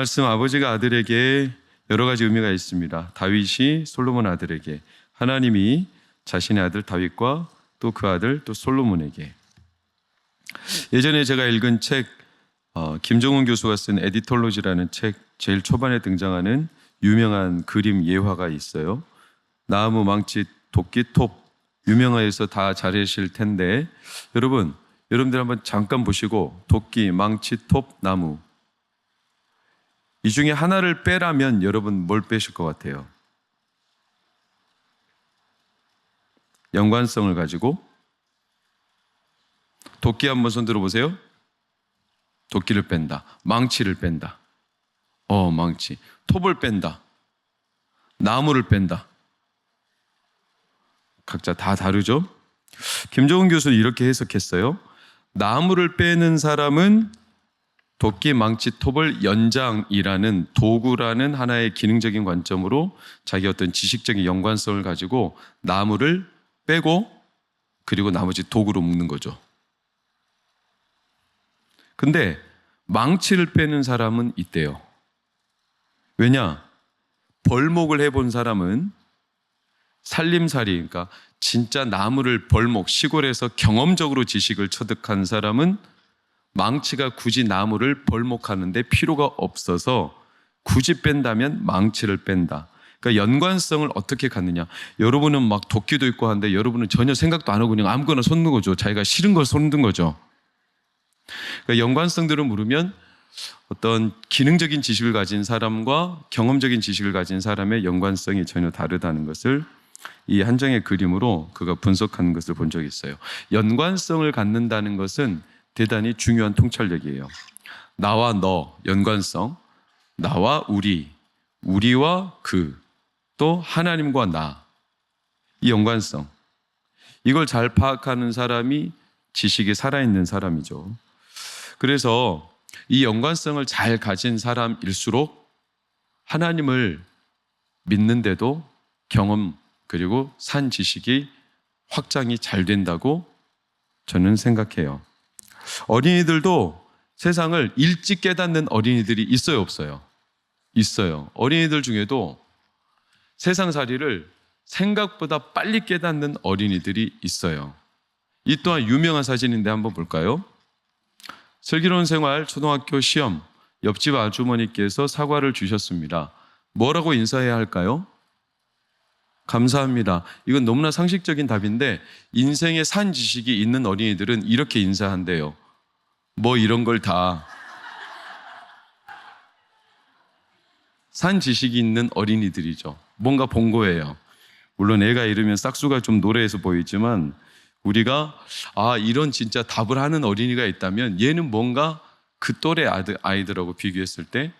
말씀 아버지가 아들에게 여러 가지 의미가 있습니다. 다윗이 솔로몬 아들에게, 하나님이 자신의 아들 다윗과 또 그 아들 또 솔로몬에게. 예전에 제가 읽은 책, 김정은 교수가 쓴 에디톨로지라는 책 제일 초반에 등장하는 유명한 그림 예화가 있어요. 나무, 망치, 도끼, 톱, 유명해서 다 잘 아실 텐데 여러분들 한번 잠깐 보시고 도끼, 망치, 톱, 나무, 이 중에 하나를 빼라면 여러분 뭘 빼실 것 같아요? 연관성을 가지고. 도끼 한번 손 들어보세요. 도끼를 뺀다. 망치를 뺀다. 망치. 톱을 뺀다. 나무를 뺀다. 각자 다 다르죠? 김정은 교수는 이렇게 해석했어요. 나무를 빼는 사람은 도끼, 망치, 톱을 연장이라는 도구라는 하나의 기능적인 관점으로 자기 어떤 지식적인 연관성을 가지고 나무를 빼고 그리고 나머지 도구로 묶는 거죠. 근데 망치를 빼는 사람은 있대요. 왜냐? 벌목을 해본 사람은 살림살이, 그러니까 진짜 나무를 벌목, 시골에서 경험적으로 지식을 터득한 사람은 망치가 굳이 나무를 벌목하는데 필요가 없어서 굳이 뺀다면 망치를 뺀다. 그러니까 연관성을 어떻게 갖느냐. 여러분은 막 도끼도 있고 하는데 여러분은 전혀 생각도 안 하고 그냥 아무거나 쏟는 거죠. 자기가 싫은 걸 쏟는 거죠. 그러니까 연관성들을 물으면 어떤 기능적인 지식을 가진 사람과 경험적인 지식을 가진 사람의 연관성이 전혀 다르다는 것을 이 한 장의 그림으로 그가 분석하는 것을 본 적이 있어요. 연관성을 갖는다는 것은 대단히 중요한 통찰력이에요. 나와 너, 연관성. 나와 우리, 우리와 그, 또 하나님과 나. 이 연관성. 이걸 잘 파악하는 사람이 지식이 살아있는 사람이죠. 그래서 이 연관성을 잘 가진 사람일수록 하나님을 믿는데도 경험 그리고 산 지식이 확장이 잘 된다고 저는 생각해요. 어린이들도 세상을 일찍 깨닫는 어린이들이 있어요, 없어요? 있어요. 어린이들 중에도 세상살이를 생각보다 빨리 깨닫는 어린이들이 있어요. 이 또한 유명한 사진인데 한번 볼까요? 슬기로운 생활 초등학교 시험, 옆집 아주머니께서 사과를 주셨습니다. 뭐라고 인사해야 할까요? 감사합니다. 이건 너무나 상식적인 답인데 인생에 산 지식이 있는 어린이들은 이렇게 인사한대요. 뭐 이런 걸 다. 산 지식이 있는 어린이들이죠. 뭔가 본 거예요. 물론 애가 이르면 싹수가 좀 노래해서 보이지만 우리가 이런 진짜 답을 하는 어린이가 있다면 얘는 뭔가 그 또래 아이들하고 비교했을 때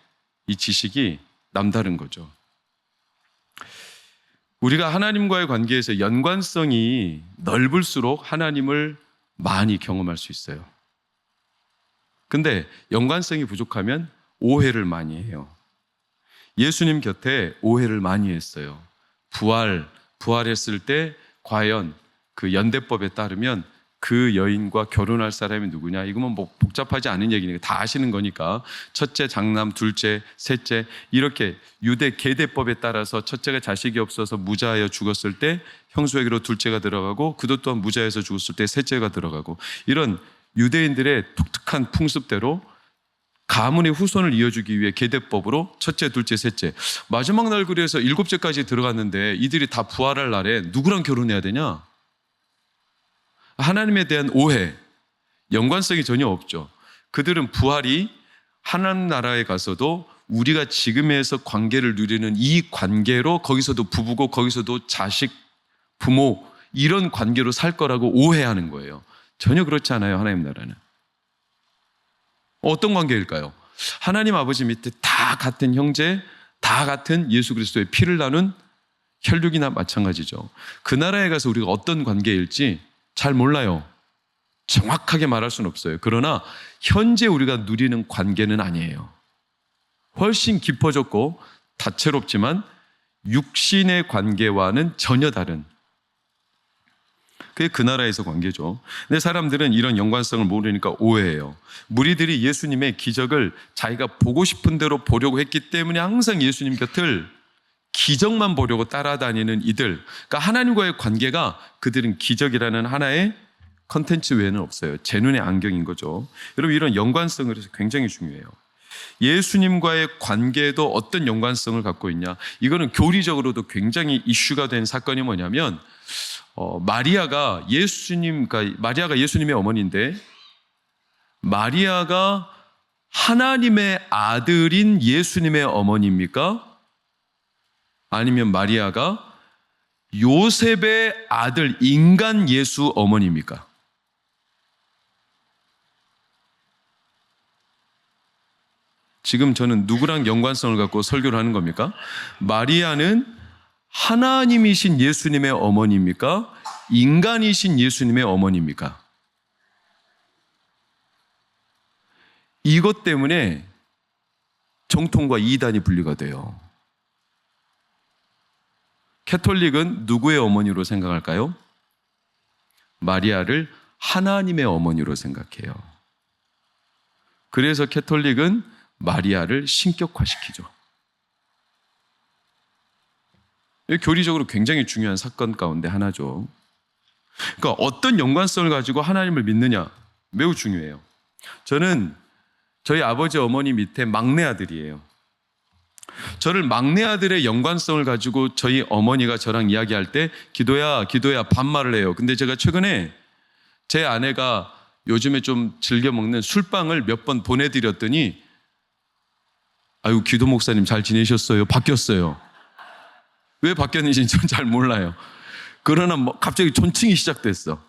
이 지식이 남다른 거죠. 우리가 하나님과의 관계에서 연관성이 넓을수록 하나님을 많이 경험할 수 있어요. 근데 연관성이 부족하면 오해를 많이 해요. 예수님 곁에 오해를 많이 했어요. 부활했을 때 과연 그 연대법에 따르면 그 여인과 결혼할 사람이 누구냐? 이거는 뭐 복잡하지 않은 얘기니까 다 아시는 거니까 첫째, 장남, 둘째, 셋째 이렇게 유대 계대법에 따라서 첫째가 자식이 없어서 무자하여 죽었을 때 형수에게로 둘째가 들어가고 그도 또한 무자해서 죽었을 때 셋째가 들어가고 이런 유대인들의 독특한 풍습대로 가문의 후손을 이어주기 위해 계대법으로 첫째, 둘째, 셋째 마지막 날 그래서 일곱째까지 들어갔는데 이들이 다 부활할 날에 누구랑 결혼해야 되냐? 하나님에 대한 오해, 연관성이 전혀 없죠. 그들은 부활이 하나님 나라에 가서도 우리가 지금에서 관계를 누리는 이 관계로 거기서도 부부고 거기서도 자식, 부모 이런 관계로 살 거라고 오해하는 거예요. 전혀 그렇지 않아요. 하나님 나라는. 어떤 관계일까요? 하나님 아버지 밑에 다 같은 형제, 다 같은 예수 그리스도의 피를 나눈 혈육이나 마찬가지죠. 그 나라에 가서 우리가 어떤 관계일지 잘 몰라요. 정확하게 말할 수는 없어요. 그러나 현재 우리가 누리는 관계는 아니에요. 훨씬 깊어졌고 다채롭지만 육신의 관계와는 전혀 다른. 그게 그 나라에서 관계죠. 근데 사람들은 이런 연관성을 모르니까 오해해요. 무리들이 예수님의 기적을 자기가 보고 싶은 대로 보려고 했기 때문에 항상 예수님 곁을 기적만 보려고 따라다니는 이들. 그러니까 하나님과의 관계가 그들은 기적이라는 하나의 컨텐츠 외에는 없어요. 제 눈의 안경인 거죠. 여러분, 이런 연관성을 해서 굉장히 중요해요. 예수님과의 관계도 어떤 연관성을 갖고 있냐? 이거는 교리적으로도 굉장히 이슈가 된 사건이 뭐냐면 마리아가 예수님의 어머니인데, 마리아가 하나님의 아들인 예수님의 어머니입니까? 아니면 마리아가 요셉의 아들, 인간 예수 어머니입니까? 지금 저는 누구랑 연관성을 갖고 설교를 하는 겁니까? 마리아는 하나님이신 예수님의 어머니입니까? 인간이신 예수님의 어머니입니까? 이것 때문에 정통과 이단이 분리가 돼요. 캐톨릭은 누구의 어머니로 생각할까요? 마리아를 하나님의 어머니로 생각해요. 그래서 캐톨릭은 마리아를 신격화시키죠. 교리적으로 굉장히 중요한 사건 가운데 하나죠. 그러니까 어떤 연관성을 가지고 하나님을 믿느냐 매우 중요해요. 저는 저희 아버지 어머니 밑에 막내 아들이에요. 저를 막내 아들의 연관성을 가지고 저희 어머니가 저랑 이야기할 때 기도야 반말을 해요. 근데 제가 최근에 제 아내가 요즘에 좀 즐겨 먹는 술빵을 몇 번 보내드렸더니 아유, 기도 목사님 잘 지내셨어요? 바뀌었어요. 왜 바뀌었는지 전 잘 몰라요. 그러나 갑자기 존칭이 시작됐어.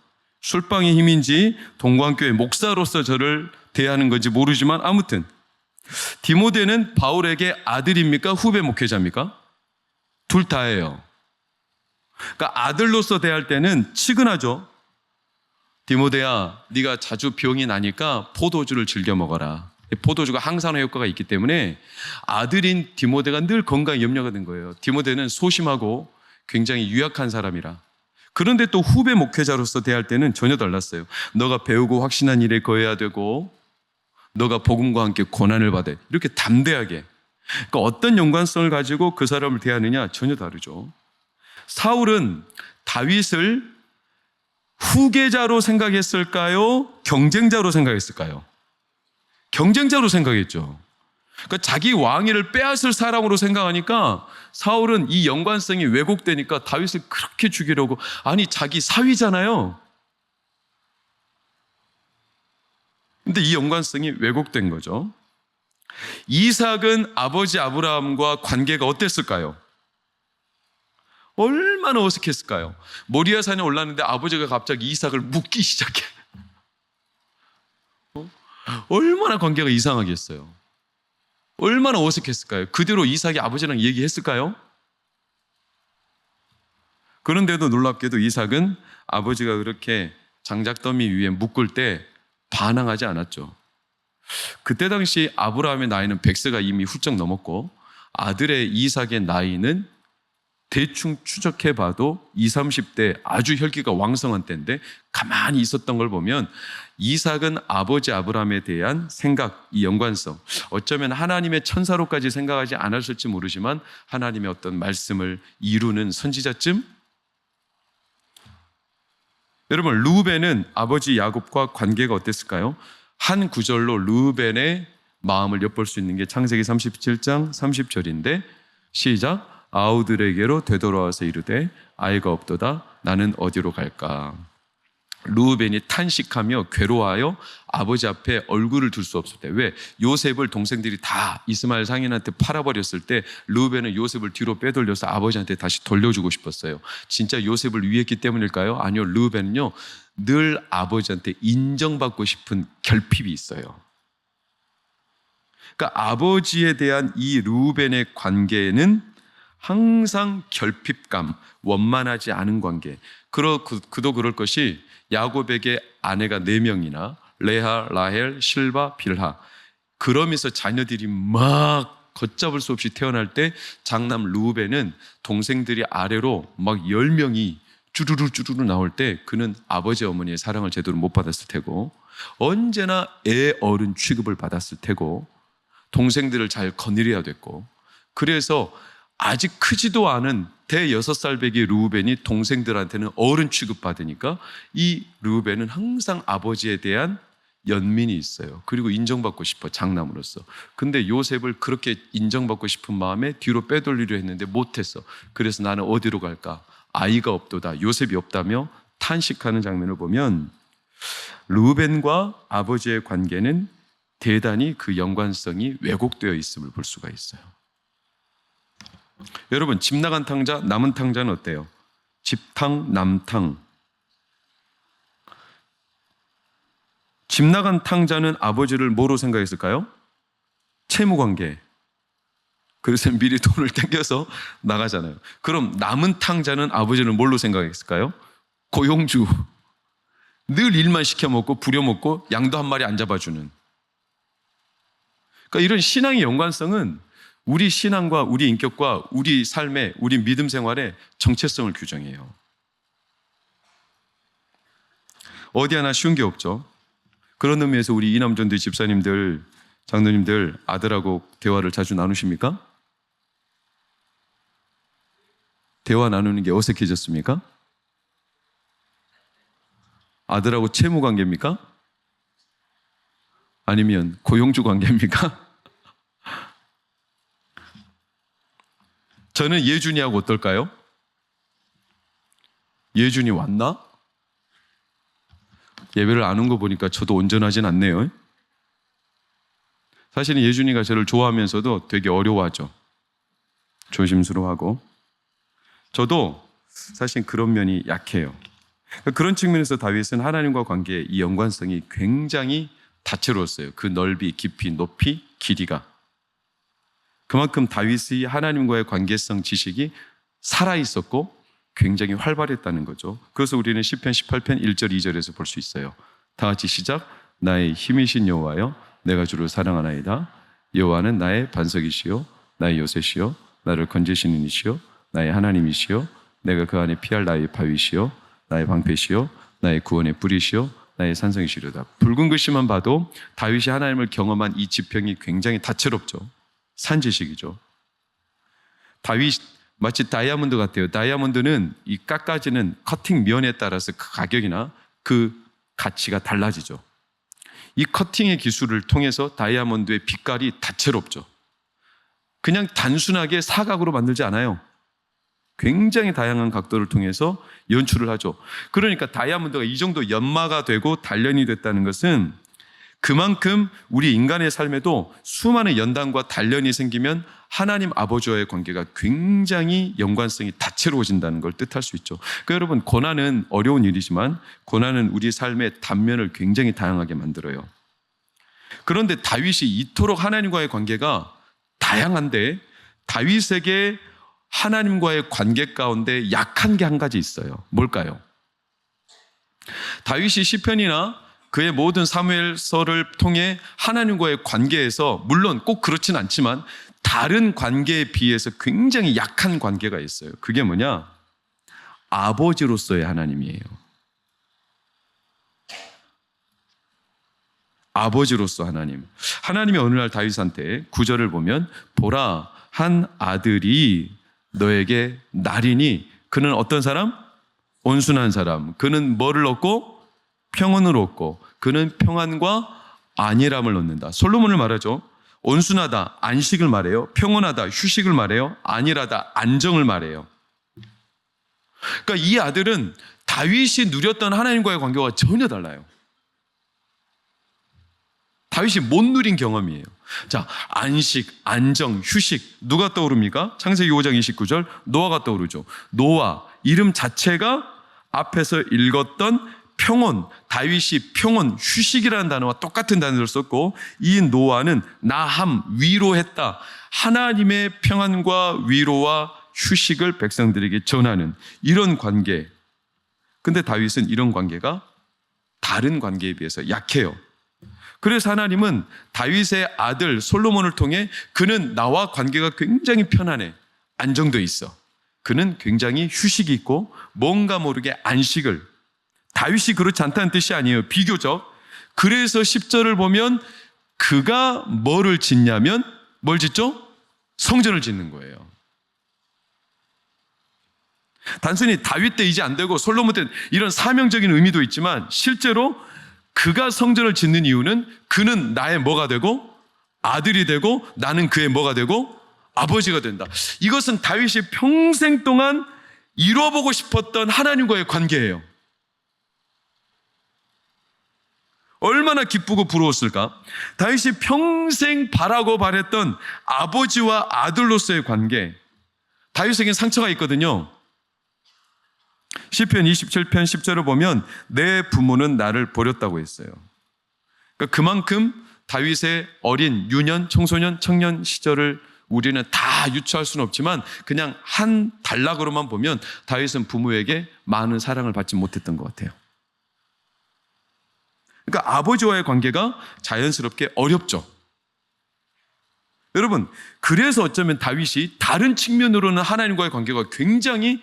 술빵의 힘인지 동광교회 목사로서 저를 대하는 건지 모르지만 아무튼 디모데는 바울에게 아들입니까? 후배 목회자입니까? 둘 다예요. 그러니까 아들로서 대할 때는 치근하죠. 디모데야, 네가 자주 병이 나니까 포도주를 즐겨 먹어라. 포도주가 항산화 효과가 있기 때문에 아들인 디모데가 늘 건강에 염려가 된 거예요. 디모데는 소심하고 굉장히 유약한 사람이라. 그런데 또 후배 목회자로서 대할 때는 전혀 달랐어요. 너가 배우고 확신한 일에 거해야 되고 너가 복음과 함께 고난을 받아. 이렇게 담대하게. 그러니까 어떤 연관성을 가지고 그 사람을 대하느냐 전혀 다르죠. 사울은 다윗을 후계자로 생각했을까요? 경쟁자로 생각했을까요? 경쟁자로 생각했죠. 그러니까 자기 왕위를 빼앗을 사람으로 생각하니까 사울은 이 연관성이 왜곡되니까 다윗을 그렇게 죽이려고, 아니 자기 사위잖아요. 근데 이 연관성이 왜곡된 거죠. 이삭은 아버지 아브라함과 관계가 어땠을까요? 얼마나 어색했을까요? 모리아산에 올랐는데 아버지가 갑자기 이삭을 묻기 시작해. 얼마나 관계가 이상하겠어요. 얼마나 어색했을까요? 그대로 이삭이 아버지랑 얘기했을까요? 그런데도 놀랍게도 이삭은 아버지가 그렇게 장작더미 위에 묶을 때 반항하지 않았죠. 그때 당시 아브라함의 나이는 100세가 이미 훌쩍 넘었고 아들의 이삭의 나이는 대충 추적해봐도 20, 30대 아주 혈기가 왕성한 때인데 가만히 있었던 걸 보면 이삭은 아버지 아브라함에 대한 생각, 이 연관성, 어쩌면 하나님의 천사로까지 생각하지 않았을지 모르지만 하나님의 어떤 말씀을 이루는 선지자쯤? 여러분, 르우벤은 아버지 야곱과 관계가 어땠을까요? 한 구절로 르우벤의 마음을 엿볼 수 있는 게 창세기 37장 30절인데 시작. 아우들에게로 되돌아와서 이르되 아이가 없도다. 나는 어디로 갈까? 르우벤이 탄식하며 괴로워하여 아버지 앞에 얼굴을 둘 수 없을 때, 왜? 요셉을 동생들이 다 이스마엘 상인한테 팔아버렸을 때 르우벤은 요셉을 뒤로 빼돌려서 아버지한테 다시 돌려주고 싶었어요. 진짜 요셉을 위했기 때문일까요? 아니요. 르우벤은요 늘 아버지한테 인정받고 싶은 결핍이 있어요. 그러니까 아버지에 대한 이 르우벤의 관계는 항상 결핍감, 원만하지 않은 관계. 그도 그럴 것이 야곱에게 아내가 4명이나 레아, 라헬, 실바, 빌하. 그러면서 자녀들이 막 걷잡을 수 없이 태어날 때 장남 르우벤은 동생들이 아래로 막 10명이 쭈루루 나올 때 그는 아버지 어머니의 사랑을 제대로 못 받았을 테고 언제나 애 어른 취급을 받았을 테고 동생들을 잘 거느려야 됐고 그래서 아직 크지도 않은 대 6살 배기 르우벤이 동생들한테는 어른 취급받으니까 이 르우벤은 항상 아버지에 대한 연민이 있어요. 그리고 인정받고 싶어, 장남으로서. 근데 요셉을 그렇게 인정받고 싶은 마음에 뒤로 빼돌리려 했는데 못했어. 그래서 나는 어디로 갈까? 아이가 없도다, 요셉이 없다며 탄식하는 장면을 보면 르우벤과 아버지의 관계는 대단히 그 연관성이 왜곡되어 있음을 볼 수가 있어요. 여러분, 집 나간 탕자, 남은 탕자는 어때요? 집탕, 남탕. 집 나간 탕자는 아버지를 뭐로 생각했을까요? 채무관계. 그래서 미리 돈을 땡겨서 나가잖아요. 그럼 남은 탕자는 아버지를 뭘로 생각했을까요? 고용주. 늘 일만 시켜먹고 부려먹고 양도 한 마리 안 잡아주는. 그러니까 이런 신앙의 연관성은 우리 신앙과 우리 인격과 우리 삶의, 우리 믿음 생활의 정체성을 규정해요. 어디 하나 쉬운 게 없죠. 그런 의미에서 우리 이남전도의 집사님들, 장로님들 아들하고 대화를 자주 나누십니까? 대화 나누는 게 어색해졌습니까? 아들하고 채무 관계입니까? 아니면 고용주 관계입니까? 저는 예준이하고 어떨까요? 예준이 왔나? 예배를 안 온 거 보니까 저도 온전하진 않네요. 사실은 예준이가 저를 좋아하면서도 되게 어려워하죠. 조심스러워하고. 저도 사실 그런 면이 약해요. 그런 측면에서 다윗은 하나님과 관계의 이 연관성이 굉장히 다채로웠어요. 그 넓이, 깊이, 높이, 길이가. 그만큼 다윗의 하나님과의 관계성 지식이 살아있었고 굉장히 활발했다는 거죠. 그래서 우리는 시편 18편 1절 2절에서 볼 수 있어요. 다 같이 시작. 나의 힘이신 여호와여, 내가 주를 사랑하나이다. 여호와는 나의 반석이시요 나의 요새시요 나를 건지시는 이시요 나의 하나님이시요 내가 그 안에 피할 나의 바위시요 나의 방패시요 나의 구원의 뿌리시요 나의 산성이시로다. 붉은 글씨만 봐도 다윗이 하나님을 경험한 이 지평이 굉장히 다채롭죠. 산지식이죠. 다윗 마치 다이아몬드 같아요. 다이아몬드는 이 깎아지는 커팅 면에 따라서 그 가격이나 그 가치가 달라지죠. 이 커팅의 기술을 통해서 다이아몬드의 빛깔이 다채롭죠. 그냥 단순하게 사각으로 만들지 않아요. 굉장히 다양한 각도를 통해서 연출을 하죠. 그러니까 다이아몬드가 이 정도 연마가 되고 단련이 됐다는 것은 그만큼 우리 인간의 삶에도 수많은 연단과 단련이 생기면 하나님 아버지와의 관계가 굉장히 연관성이 다채로워진다는 걸 뜻할 수 있죠. 그러니까 여러분, 고난은 어려운 일이지만 고난은 우리 삶의 단면을 굉장히 다양하게 만들어요. 그런데 다윗이 이토록 하나님과의 관계가 다양한데 다윗에게 하나님과의 관계 가운데 약한 게 한 가지 있어요. 뭘까요? 다윗이 시편이나 그의 모든 사무엘서를 통해 하나님과의 관계에서 물론 꼭 그렇진 않지만 다른 관계에 비해서 굉장히 약한 관계가 있어요. 그게 뭐냐? 아버지로서의 하나님이에요. 아버지로서 하나님. 하나님이 어느 날 다윗한테 9절을 보면 보라, 한 아들이 너에게 나리니 그는 어떤 사람? 온순한 사람. 그는 뭐를 얻고? 평온을 얻고 그는 평안과 안일함을 얻는다. 솔로몬을 말하죠. 온순하다, 안식을 말해요. 평온하다, 휴식을 말해요. 안일하다, 안정을 말해요. 그러니까 이 아들은 다윗이 누렸던 하나님과의 관계와 전혀 달라요. 다윗이 못 누린 경험이에요. 자, 안식, 안정, 휴식 누가 떠오릅니까? 창세기 5장 29절 노아가 떠오르죠. 노아 이름 자체가 앞에서 읽었던 평온, 다윗이 평온, 휴식이라는 단어와 똑같은 단어를 썼고 이 노아는 나함, 위로했다. 하나님의 평안과 위로와 휴식을 백성들에게 전하는 이런 관계. 근데 다윗은 이런 관계가 다른 관계에 비해서 약해요. 그래서 하나님은 다윗의 아들 솔로몬을 통해 그는 나와 관계가 굉장히 편안해. 안정돼 있어. 그는 굉장히 휴식이 있고 뭔가 모르게 안식을, 다윗이 그렇지 않다는 뜻이 아니에요. 비교적. 그래서 10절을 보면 그가 뭐를 짓냐면 뭘 짓죠? 성전을 짓는 거예요. 단순히 다윗 때 이제 안 되고 솔로몬 때 이런 사명적인 의미도 있지만 실제로 그가 성전을 짓는 이유는 그는 나의 뭐가 되고 아들이 되고 나는 그의 뭐가 되고 아버지가 된다. 이것은 다윗이 평생 동안 이루어보고 싶었던 하나님과의 관계예요. 얼마나 기쁘고 부러웠을까? 다윗이 평생 바라고 바랬던 아버지와 아들로서의 관계. 다윗에겐 상처가 있거든요. 시편 27편 10절을 보면 내 부모는 나를 버렸다고 했어요. 그러니까 그만큼 다윗의 어린 유년, 청소년, 청년 시절을 우리는 다 유추할 수는 없지만 그냥 한 단락으로만 보면 다윗은 부모에게 많은 사랑을 받지 못했던 것 같아요. 그러니까 아버지와의 관계가 자연스럽게 어렵죠. 여러분, 그래서 어쩌면 다윗이 다른 측면으로는 하나님과의 관계가 굉장히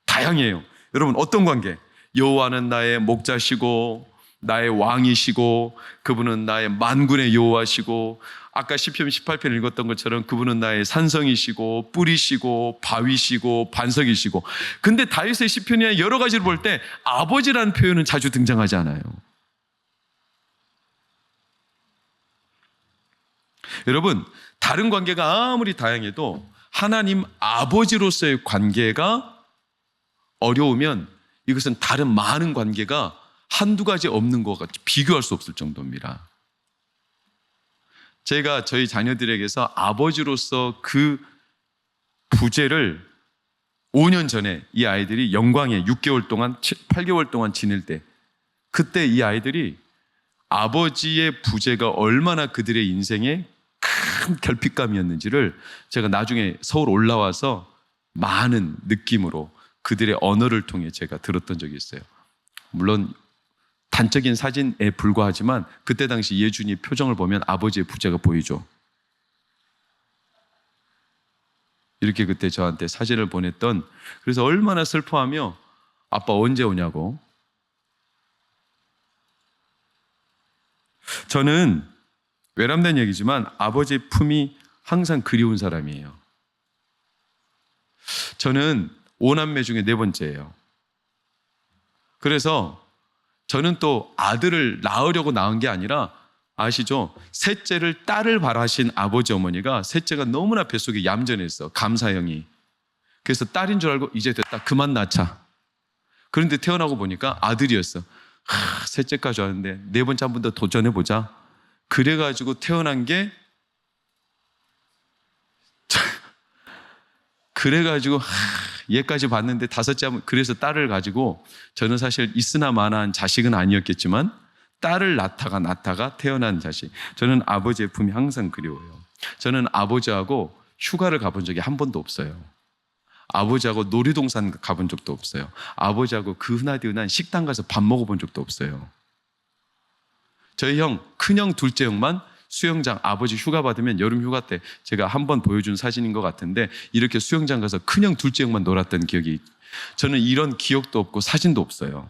다양해요. 여러분, 어떤 관계? 여호와는 나의 목자시고 나의 왕이시고 그분은 나의 만군의 여호와시고 아까 시편 18편 읽었던 것처럼 그분은 나의 산성이시고 뿌리시고 바위시고 반석이시고. 근데 다윗의 시편이 여러 가지를 볼 때 아버지라는 표현은 자주 등장하지 않아요. 여러분, 다른 관계가 아무리 다양해도 하나님 아버지로서의 관계가 어려우면 이것은 다른 많은 관계가 한두 가지 없는 것 같이 비교할 수 없을 정도입니다. 제가 저희 자녀들에게서 아버지로서 그 부재를 5년 전에 이 아이들이 영광에 6개월 동안, 8개월 동안 지낼 때 그때 이 아이들이 아버지의 부재가 얼마나 그들의 인생에 큰 결핍감이었는지를 제가 나중에 서울 올라와서 많은 느낌으로 그들의 언어를 통해 제가 들었던 적이 있어요. 물론 단적인 사진에 불과하지만 그때 당시 예준이 표정을 보면 아버지의 부재가 보이죠. 이렇게 그때 저한테 사진을 보냈던, 그래서 얼마나 슬퍼하며 아빠 언제 오냐고. 저는 외람된 얘기지만 아버지의 품이 항상 그리운 사람이에요. 저는 5남매 중에 4번째예요. 그래서 저는 또 아들을 낳으려고 낳은 게 아니라 아시죠? 셋째를 딸을 바라신 아버지 어머니가 셋째가 너무나 뱃속에 얌전했어. 감사형이. 그래서 딸인 줄 알고 이제 됐다. 그만 낳자. 그런데 태어나고 보니까 아들이었어. 셋째까지 왔는데 4번째 한 번 더 도전해보자. 그래가지고 태어난 게 그래가지고 얘까지 봤는데 5째 하면, 그래서 딸을 가지고 저는 사실 있으나 마나한 자식은 아니었겠지만 딸을 낳다가 태어난 자식. 저는 아버지의 품이 항상 그리워요. 저는 아버지하고 휴가를 가본 적이 한 번도 없어요. 아버지하고 놀이동산 가본 적도 없어요. 아버지하고 그 흔한 식당 가서 밥 먹어본 적도 없어요. 저희 형, 큰형, 둘째 형만 수영장, 아버지 휴가 받으면 여름 휴가 때 제가 한번 보여준 사진인 것 같은데 이렇게 수영장 가서 큰형, 둘째 형만 놀았던 기억이, 저는 이런 기억도 없고 사진도 없어요.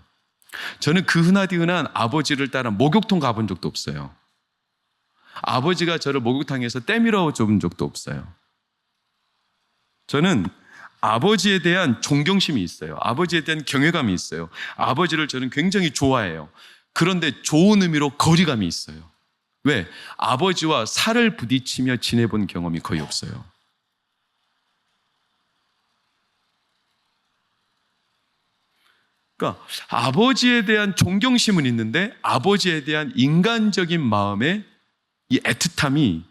저는 그 흔한 아버지를 따라 목욕탕 가본 적도 없어요. 아버지가 저를 목욕탕에서 때밀어 준 적도 없어요. 저는 아버지에 대한 존경심이 있어요. 아버지에 대한 경외감이 있어요. 아버지를 저는 굉장히 좋아해요. 그런데 좋은 의미로 거리감이 있어요. 왜? 아버지와 살을 부딪히며 지내본 경험이 거의 없어요. 그러니까 아버지에 대한 존경심은 있는데 아버지에 대한 인간적인 마음의 이 애틋함이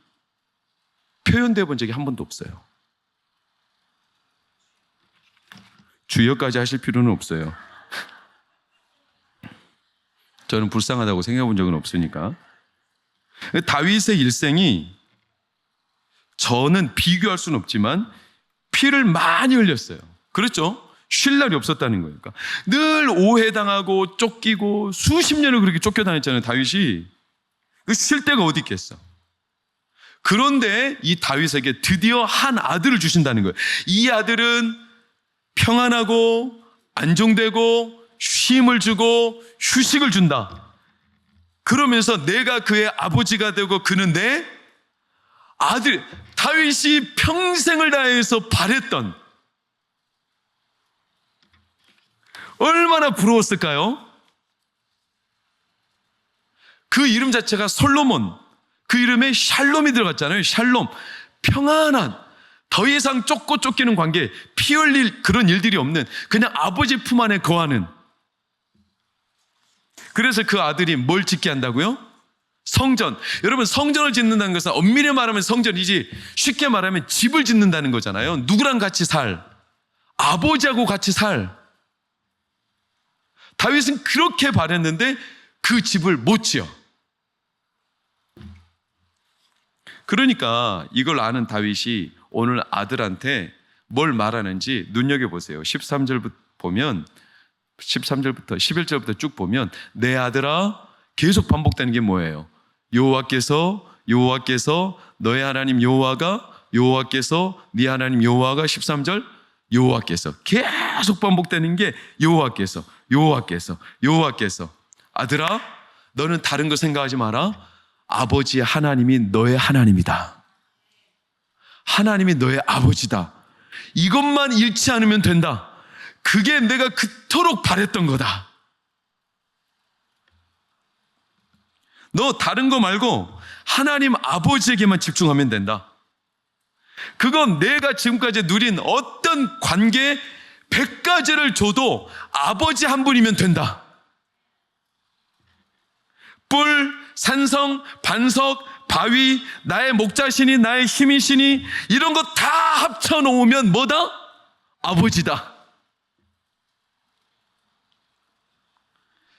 표현되어 본 적이 한 번도 없어요. 주여까지 하실 필요는 없어요. 저는 불쌍하다고 생각해 본 적은 없으니까. 다윗의 일생이 저는 비교할 수는 없지만 피를 많이 흘렸어요. 그렇죠? 쉴 날이 없었다는 거니까. 늘 오해당하고 쫓기고 수십 년을 그렇게 쫓겨다녔잖아요, 다윗이. 쉴 데가 어디 있겠어. 그런데 이 다윗에게 드디어 한 아들을 주신다는 거예요. 이 아들은 평안하고 안정되고 쉼을 주고 휴식을 준다. 그러면서 내가 그의 아버지가 되고 그는 내 아들. 다윗이 평생을 다해서 바랬던, 얼마나 부러웠을까요? 그 이름 자체가 솔로몬, 그 이름에 샬롬이 들어갔잖아요. 샬롬, 평안한, 더 이상 쫓고 쫓기는 관계, 피 흘릴 그런 일들이 없는, 그냥 아버지 품 안에 거하는. 그래서 그 아들이 뭘 짓게 한다고요? 성전. 여러분, 성전을 짓는다는 것은 엄밀히 말하면 성전이지, 쉽게 말하면 집을 짓는다는 거잖아요. 누구랑 같이 살? 아버지하고 같이 살. 다윗은 그렇게 바랬는데 그 집을 못 지어. 그러니까 이걸 아는 다윗이 오늘 아들한테 뭘 말하는지 눈여겨보세요. 13절부터 보면, 13절부터 11절부터 쭉 보면, 내 아들아, 계속 반복되는 게 뭐예요? 여호와께서 너의 하나님 여호와께서 네 하나님 여호와가, 13절 여호와께서, 계속 반복되는 게 여호와께서. 아들아, 너는 다른 거 생각하지 마라. 아버지 하나님이 너의 하나님이다. 하나님이 너의 아버지다. 이것만 잃지 않으면 된다. 그게 내가 그토록 바랬던 거다. 너 다른 거 말고 하나님 아버지에게만 집중하면 된다. 그건 내가 지금까지 누린 어떤 관계 100가지를 줘도 아버지 한 분이면 된다. 뿔, 산성, 반석, 바위, 나의 목자시니 나의 힘이시니 이런 거 다 합쳐놓으면 뭐다? 아버지다.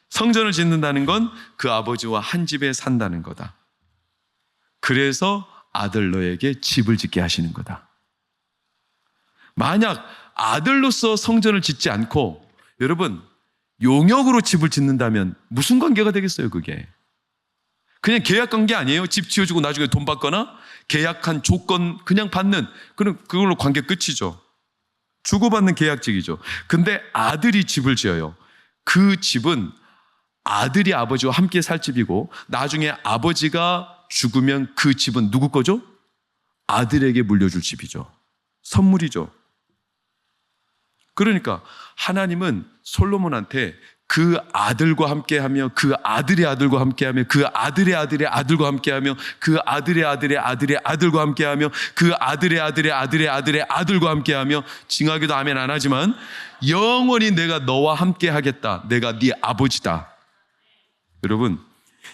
성전을 짓는다는 건 그 아버지와 한 집에 산다는 거다. 그래서 아들 너에게 집을 짓게 하시는 거다. 만약 아들로서 성전을 짓지 않고 여러분 용역으로 집을 짓는다면 무슨 관계가 되겠어요? 그게 그냥 계약 관계 아니에요? 집 지어주고 나중에 돈 받거나 계약한 조건 그냥 받는, 그럼 그걸로 관계 끝이죠. 주고받는 계약직이죠. 근데 아들이 집을 지어요. 그 집은 아들이 아버지와 함께 살 집이고 나중에 아버지가 죽으면 그 집은 누구 거죠? 아들에게 물려줄 집이죠. 선물이죠. 그러니까 하나님은 솔로몬한테 그 아들과 함께하며 그 아들의 아들과 함께하며 그 아들의 아들의 아들과 함께하며 그 아들의 아들의 아들의 아들과 함께하며 그 아들의 아들의 아들의 아들의 아들과 함께하며, 징하게도 아멘 안 하지만 영원히 내가 너와 함께하겠다. 내가 네 아버지다. 여러분,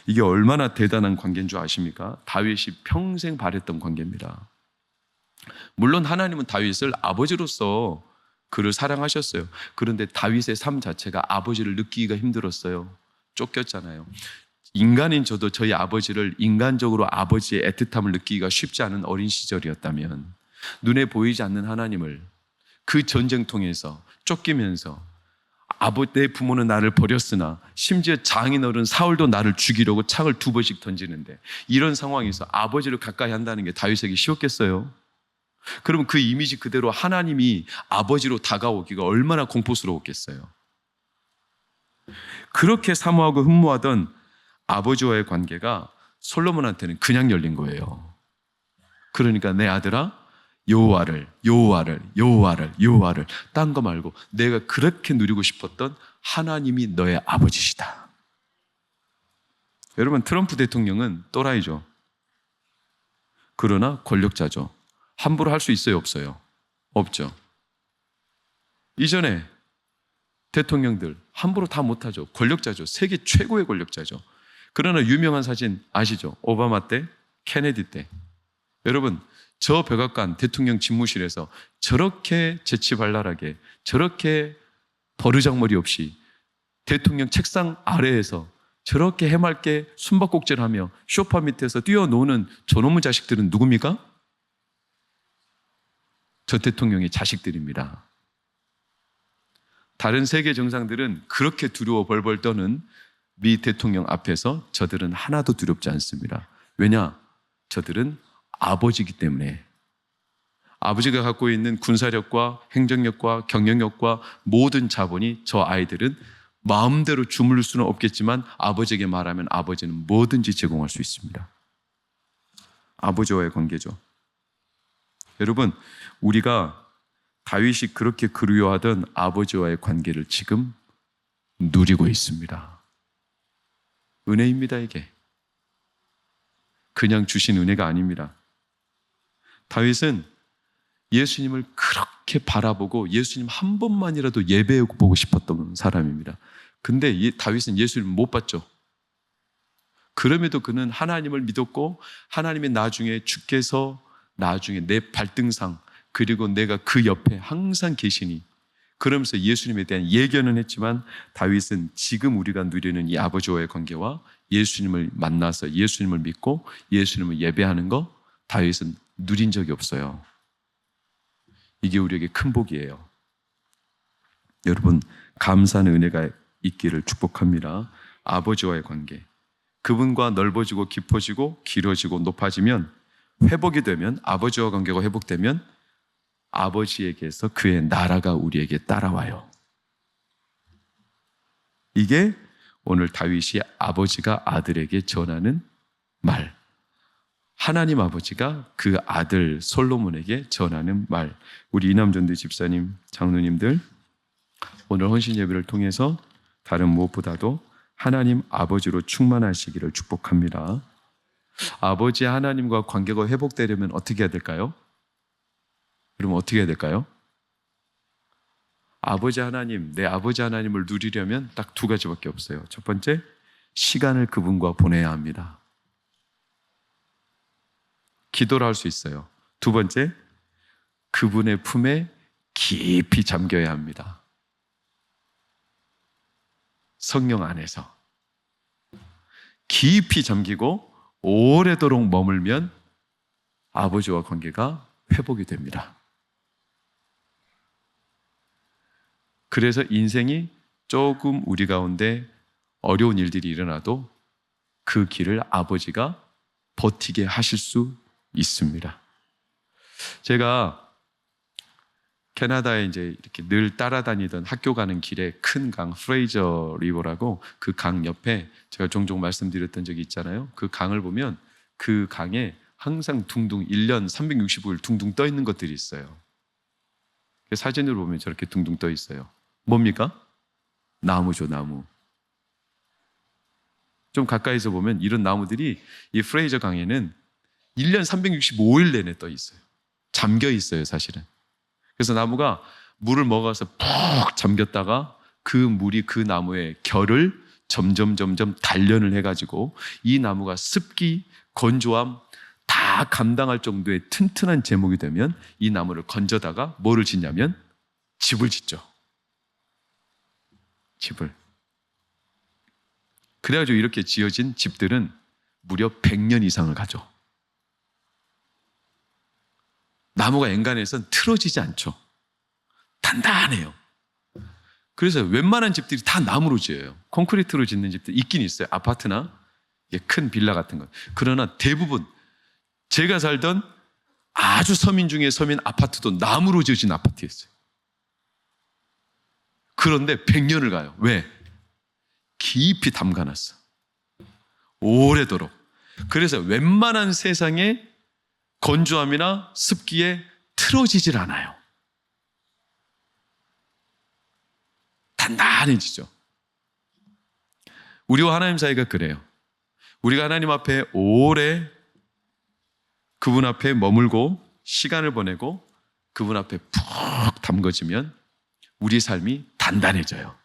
이게 얼마나 대단한 관계인 줄 아십니까? 다윗이 평생 바랬던 관계입니다. 물론 하나님은 다윗을 아버지로서 그를 사랑하셨어요. 그런데 다윗의 삶 자체가 아버지를 느끼기가 힘들었어요. 쫓겼잖아요. 인간인 저도 저희 아버지를 인간적으로 아버지의 애틋함을 느끼기가 쉽지 않은 어린 시절이었다면, 눈에 보이지 않는 하나님을 그 전쟁통에서 쫓기면서 내 부모는 나를 버렸으나 심지어 장인어른 사울도 나를 죽이려고 창을 2번씩 던지는데, 이런 상황에서 아버지를 가까이 한다는 게 다윗에게 쉬웠겠어요? 그럼 그 이미지 그대로 하나님이 아버지로 다가오기가 얼마나 공포스러웠겠어요? 그렇게 사모하고 흠모하던 아버지와의 관계가 솔로몬한테는 그냥 열린 거예요. 그러니까 내 아들아, 여호와를 딴 거 말고 내가 그렇게 누리고 싶었던 하나님이 너의 아버지시다. 여러분, 트럼프 대통령은 또라이죠. 그러나 권력자죠. 함부로 할 수 있어요, 없어요? 없죠. 이전에 대통령들 함부로 다 못하죠. 권력자죠. 세계 최고의 권력자죠. 그러나 유명한 사진 아시죠? 오바마 때, 케네디 때. 여러분, 저 백악관 대통령 집무실에서 저렇게 재치발랄하게, 저렇게 버르장머리 없이 대통령 책상 아래에서 저렇게 해맑게 숨바꼭질하며 소파 밑에서 뛰어노는 저놈의 자식들은 누굽니까? 저 대통령의 자식들입니다. 다른 세계 정상들은 그렇게 두려워 벌벌 떠는 미 대통령 앞에서 저들은 하나도 두렵지 않습니다. 왜냐? 저들은 아버지이기 때문에. 아버지가 갖고 있는 군사력과 행정력과 경영력과 모든 자본이 저 아이들은 마음대로 주무를 수는 없겠지만 아버지에게 말하면 아버지는 뭐든지 제공할 수 있습니다. 아버지와의 관계죠. 여러분, 우리가 다윗이 그렇게 그리워하던 아버지와의 관계를 지금 누리고 있습니다. 은혜입니다, 이게. 그냥 주신 은혜가 아닙니다. 다윗은 예수님을 그렇게 바라보고 예수님 한 번만이라도 예배해보고 싶었던 사람입니다. 근데 다윗은 예수님을 못 봤죠. 그럼에도 그는 하나님을 믿었고 하나님의 나중에 주께서 나중에 내 발등상 그리고 내가 그 옆에 항상 계시니 그러면서 예수님에 대한 예견은 했지만 다윗은 지금 우리가 누리는 이 아버지와의 관계와 예수님을 만나서 예수님을 믿고 예수님을 예배하는 거 다윗은 누린 적이 없어요. 이게 우리에게 큰 복이에요. 여러분, 감사한 은혜가 있기를 축복합니다. 아버지와의 관계, 그분과 넓어지고 깊어지고 길어지고 높아지면 회복이 되면 아버지와 관계가 회복되면 아버지에게서 그의 나라가 우리에게 따라와요. 이게 오늘 다윗이 아버지가 아들에게 전하는 말, 하나님 아버지가 그 아들 솔로몬에게 전하는 말. 우리 이남전도 집사님, 장로님들, 오늘 헌신 예배를 통해서 다른 무엇보다도 하나님 아버지로 충만하시기를 축복합니다. 아버지 하나님과 관계가 회복되려면 어떻게 해야 될까요? 여러분, 어떻게 해야 될까요? 아버지 하나님, 내 아버지 하나님을 누리려면 딱 두 가지밖에 없어요. 첫 번째, 시간을 그분과 보내야 합니다. 기도를 할 수 있어요. 두 번째, 그분의 품에 깊이 잠겨야 합니다. 성령 안에서 깊이 잠기고 오래도록 머물면 아버지와 관계가 회복이 됩니다. 그래서 인생이 조금 우리 가운데 어려운 일들이 일어나도 그 길을 아버지가 버티게 하실 수 있습니다. 제가 캐나다에 이제 이렇게 늘 따라다니던 학교 가는 길에 큰 강, 프레이저 리버라고 그 강 옆에 제가 종종 말씀드렸던 적이 있잖아요. 그 강을 보면 그 강에 항상 둥둥 1년 365일 둥둥 떠 있는 것들이 있어요. 사진으로 보면 저렇게 둥둥 떠 있어요. 뭡니까? 나무죠, 나무. 좀 가까이서 보면 이런 나무들이 이 프레이저 강에는 1년 365일 내내 떠 있어요. 잠겨 있어요, 사실은. 그래서 나무가 물을 먹어서 푹 잠겼다가 그 물이 그 나무의 결을 점점 단련을 해가지고 이 나무가 습기, 건조함 다 감당할 정도의 튼튼한 제목이 되면 이 나무를 건져다가 뭐를 짓냐면 집을 짓죠. 집을. 그래가지고 이렇게 지어진 집들은 무려 100년 이상을 가죠. 나무가 엔간해서는 틀어지지 않죠. 단단해요. 그래서 웬만한 집들이 다 나무로 지어요. 콘크리트로 짓는 집들 있긴 있어요. 아파트나 큰 빌라 같은 거. 그러나 대부분 제가 살던 아주 서민 중에 서민 아파트도 나무로 지어진 아파트였어요. 그런데 100년을 가요. 왜? 깊이 담가놨어. 오래도록. 그래서 웬만한 세상에 건조함이나 습기에 틀어지질 않아요. 단단해지죠. 우리와 하나님 사이가 그래요. 우리가 하나님 앞에 오래 그분 앞에 머물고 시간을 보내고 그분 앞에 푹 담궈지면 우리 삶이 단단해져요.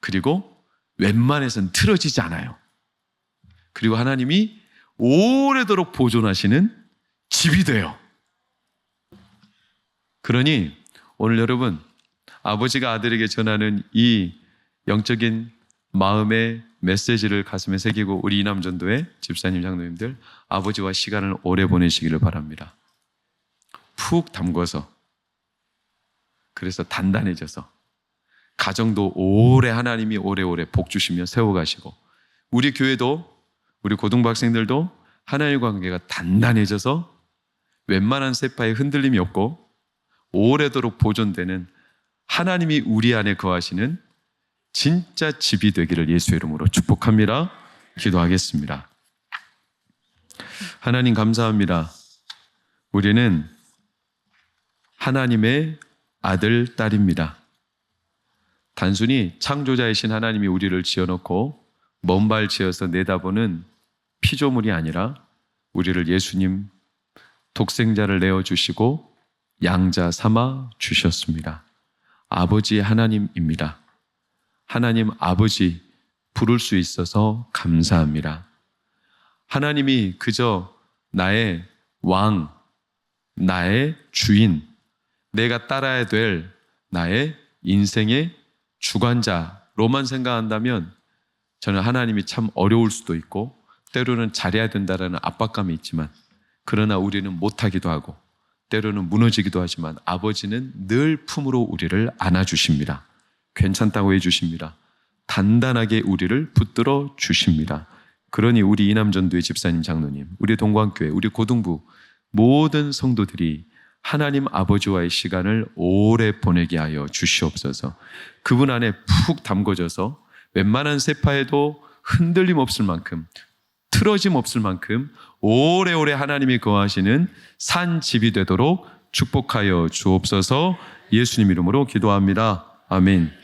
그리고 웬만해서는 틀어지지 않아요. 그리고 하나님이 오래도록 보존하시는 집이 돼요. 그러니 오늘 여러분, 아버지가 아들에게 전하는 이 영적인 마음의 메시지를 가슴에 새기고 우리 이남전도의 집사님, 장로님들 아버지와 시간을 오래 보내시기를 바랍니다. 푹 담궈서, 그래서 단단해져서 가정도 오래 하나님이 오래오래 복 주시며 세워가시고 우리 교회도 우리 고등부 학생들도 하나님과 관계가 단단해져서 웬만한 세파에 흔들림이 없고 오래도록 보존되는 하나님이 우리 안에 거하시는 진짜 집이 되기를 예수의 이름으로 축복합니다. 기도하겠습니다. 하나님 감사합니다. 우리는 하나님의 아들, 딸입니다. 단순히 창조자이신 하나님이 우리를 지어놓고 먼발 지어서 내다보는 피조물이 아니라 우리를 예수님 독생자를 내어주시고 양자 삼아 주셨습니다. 아버지 하나님입니다. 하나님 아버지 부를 수 있어서 감사합니다. 하나님이 그저 나의 왕, 나의 주인, 내가 따라야 될 나의 인생의 주관자로만 생각한다면 저는 하나님이 참 어려울 수도 있고 때로는 잘해야 된다는 압박감이 있지만, 그러나 우리는 못하기도 하고 때로는 무너지기도 하지만 아버지는 늘 품으로 우리를 안아주십니다. 괜찮다고 해주십니다. 단단하게 우리를 붙들어 주십니다. 그러니 우리 이남전도의 집사님, 장로님, 우리 동광교회, 우리 고등부 모든 성도들이 하나님 아버지와의 시간을 오래 보내게 하여 주시옵소서. 그분 안에 푹 담궈져서 웬만한 세파에도 흔들림 없을 만큼, 틀어짐 없을 만큼 오래오래 하나님이 거하시는 산 집이 되도록 축복하여 주옵소서. 예수님 이름으로 기도합니다. 아멘.